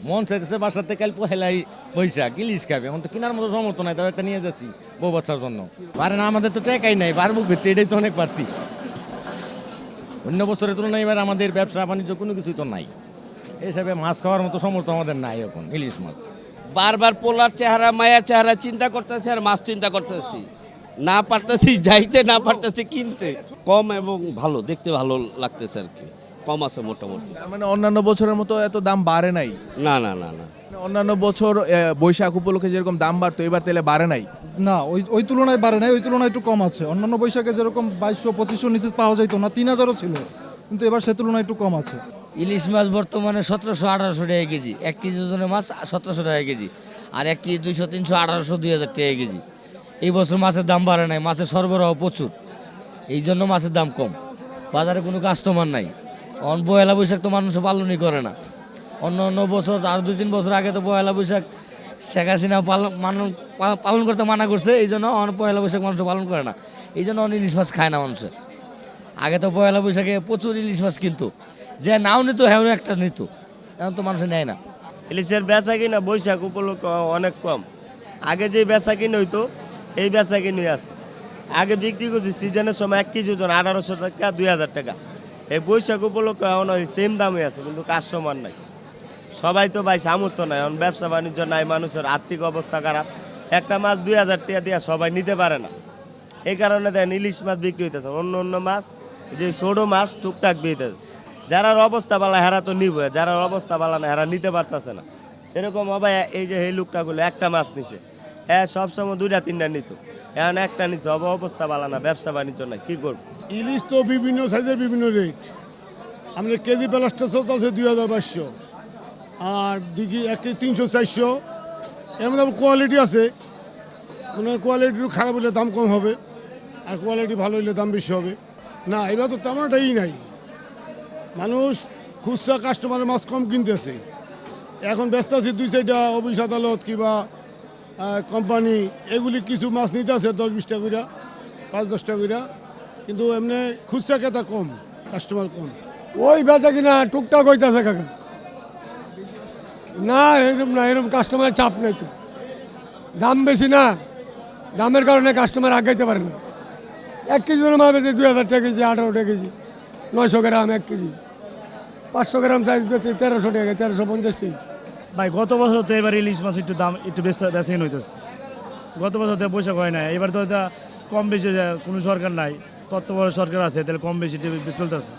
মন চাইতেছে বাসার থেকে কাল পহেলাই বৈশাখ ইলিশ খাবে, এখন তো কেনার মতো সমর্থ নাই, তাও একটা নিয়ে যাচ্ছি বউ বাচ্চার জন্য। পারে না, আমাদের তো টাকাই নাই, বারবুক ভিত্তি এটাই তো অনেক বাড়তি। অন্য বছরের তুলনায় এবার আমাদের ব্যবসা বাণিজ্য কোনো কিছুই তো নাই, এই হিসাবে মাছ খাওয়ার মতো সমর্থ আমাদের নাই এখন ইলিশ মাছ। বারবার পোলার চেহারা মায়ের চেহারা চিন্তা করতেছি আর মাছ চিন্তা করতেছি, না পারতেছি যাইতে, না পারতেছি কিনতে। কম এবং ভালো, দেখতে ভালো লাগতেছে আর কি, কম আছে মোটামুটি। তার মানে অন্যান্য বছরের মতো এত দাম বাড়ে নাই? না না না না, অন্যান্য বছর বৈশাখ উপলক্ষে যেরকম দাম বাড়তো এবার তেলে বাড়ে নাই? না, ওই ওই তুলনায় বাড়ে নাই, ওই তুলনায় একটু কম আছে। অন্যান্য বৈশাখে যেরকম 2200-2500 নিচে পাওয়া যাইতো না, 3000ও ছিল, কিন্তু এবার সে তুলনায় একটু কম আছে। ইলিশ মাছ বর্তমানে 1700-1800 টাকা কেজি, 1 কেজি ওজনের মাছ 1700 টাকা কেজি, আর 1 কেজি 200-300-1800-2000 টাকা কেজি। এই বছর মাছের দাম বাড়ে নাই, মাছের সরবরাহ প্রচুর, এই জন্য মাছের দাম কম। বাজারে কোনো কাস্টমার নাই, পয়লা বৈশাখ তো মানুষ পালনই করে না। অন্য অন্য বছর আর 2-3 বছর আগে তো পয়লা বৈশাখ শেখ হাসিনা পালন করতে মানা করছে, এই জন্য পয়লা বৈশাখ মানুষ পালন করে না, এই জন্য ইলিশ মাছ খায় না মানুষের। আগে তো পয়লা বৈশাখে প্রচুর ইলিশ মাছ কিনতো, যে নাও নিত হ্যাঁ একটা নিত, এখন তো মানুষ নেয় না। ইলিশের বেচা কিনা বৈশাখ উপলক্ষে অনেক কম। আগে যে বেচা কিনে হইতো এই বেচা কিনে আছে। আগে বিক্রি করছি সিজনের সময় 1 কেজি ওজন 1800 টাকা 2000 টাকা। এই বৈশাখ উপলক্ষে এখন ওই সেম দামে আছে, কিন্তু কাস্টমার নাই। সবাই তো ভাই সামর্থ্য নাই, এখন ব্যবসা বাণিজ্য নাই, মানুষের আর্থিক অবস্থা খারাপ। একটা মাছ 2000 টাকা দিয়ে সবাই নিতে পারে না, এই কারণে দেখেন ইলিশ মাছ বিক্রি হইতেছে। অন্য অন্য মাছ যে ছোট মাছ টুকটাক বিকতেছে। যারা অবস্থা বালা হেরা তো নিবে, যারা অবস্থা বালা না হেরা নিতে পারতেছে না। এরকম হবে, এই যে এই লোকটাগুলো একটা মাছ নিছে, হ্যাঁ সবসময় 2-3টা নিত, এখন একটা নিচ্ছে, অবস্থা বালা না, ব্যবসা বাণিজ্য নাই, কি করবো? ইলিশ তো বিভিন্ন সাইজের বিভিন্ন রেট। আমাদের কেজি প্লাসটা চলছে 2500, আর 1 কেজি 300-400। এমন কোয়ালিটি আছে, মানে কোয়ালিটি খারাপ হলে দাম কম হবে, আর কোয়ালিটি ভালো হলে দাম বেশি হবে। না, এবার তো তেমনটাই নাই। মানুষ খুচরা কাস্টমারের মাছ কম কিনতেছে। এখন ব্যস্ত আছে 2-4টা অফিস আদালত কিংবা কোম্পানি, এগুলি কিছু মাছ নিতে আছে 10-20 টাকা করে, 5-10 টাকা করে, কিন্তু এমনি খুচরা ক্রেতা কম, কাস্টমার কম। ওই বেচা কিনা টুকটাক হইতেছে কাকা। না এরকম না, এরকম কাস্টমারের চাপ নেই তো, দাম বেশি না, দামের কারণে কাস্টমার আগাইতে পারে না। 1 কেজি মাছ বেশি 2000 টাকা কেজি, 18 টাকা কেজি, 900 গ্রাম 1 কেজি, 500 গ্রাম সাইজ বেশি 1300 টাকা, 1350 টাকা। ভাই গত বছর তো এবার ইলিশ মাছ একটু দাম একটু বেশি হইতেছে। গত বছর তো বৈশাখ হয় না, এবার তো কম বেশি কোনো সরকার নাই, তত্ত্বাবধায়ক সরকার আছে, তাহলে কম বেশি চলতেছে।